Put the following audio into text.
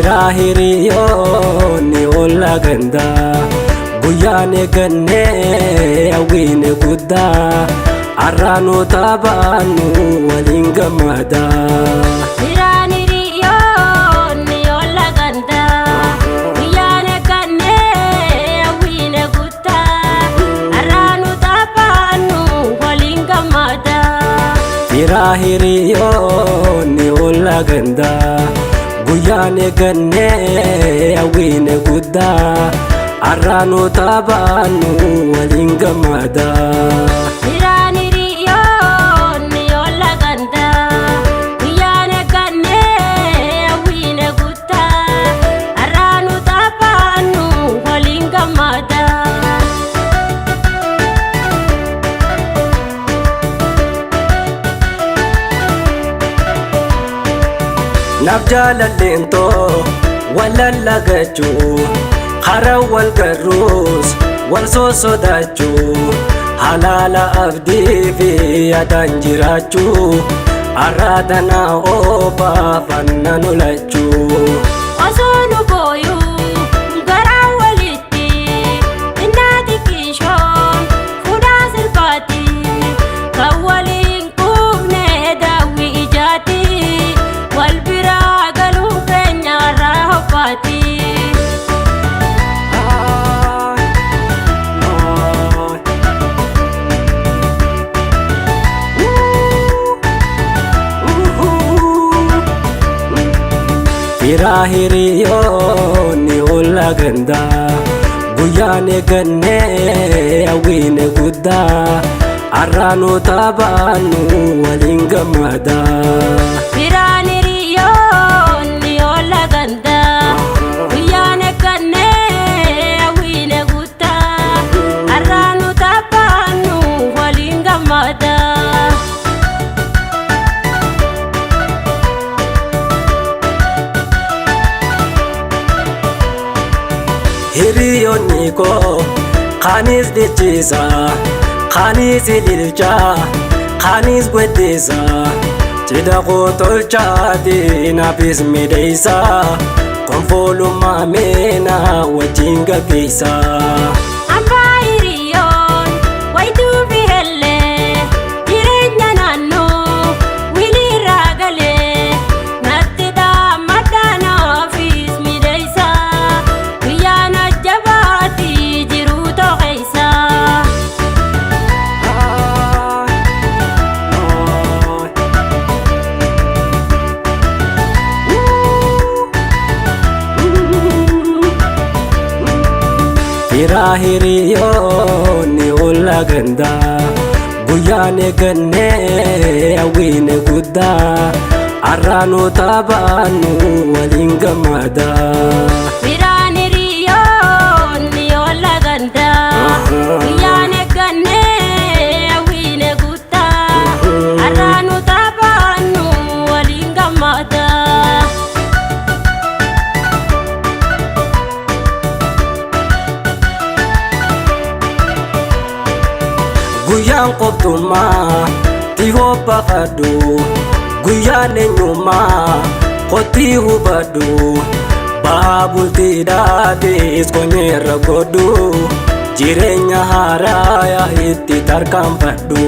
Firahiriyoonni olla ganda guyyaane ganne awwiine guddaa arraanu taphaannu waliin gammada. Firahiriyoonni olla ganda guyyaane ganne awwiine guddaa arraanu taphaannu waliin gammada. Firahiriyoonni olla ganda guyyaane ganne awwiine guddaa arraanu taphaannu waliin gammada. Firahiriyoonni olla ganda guyyaane ganne awwiine guddaa arraanu taphaannu waliin gammada. Naaf jaalalleentoo walallagachuu hara wal garruus wal sosodaachuu halaala abdii fi yaadaan jiraachuu arraatanaa oobaa fanna nolachuu. Osoo nu booyuu garaa walitti innaati kiishoon fuudhaa sirbaati kan waliin quufne daawwi ijaati wal biraa galuu keenya irraa hobbaati. Firahiriyoonni olla ganda guyyaane ganne awwiine guddaa arraanu taphaannu waliin gammada. Firahiriyoonni olla ganda guyyaane ganne awwiine guddaa arraanu taphaannu waliin gammada. Hiriyoonni koo kaanis dhiichisa kaanis ililchaa kaanis gweddisa cidha koo tolchaati naafis midheessa konfoolummaa meena wajjin gaggeessa. Abbaa hiriyoon wayituu fi hellee jireenya naannoo wiliirraa galee natti dhaammadhaa naafis midheessa guyyaan ajjabaati jiruu toqeessa. Firahiriyoonni olla ganda guyyaane ganne awwiine guddaa arraanu taphaannu waliin gammada. Firahiriyoonni olla ganda guyyaane ganne awwiine guddaa arraanu taphaannu waliin gammada. Guyyaan qoftummaa tihoo baafadhu guyyaan eenyummaa kottii hubadhu bahaa bultiidhaatis konyeerra godhu jireenya haaraa itti tarkaanfadhu.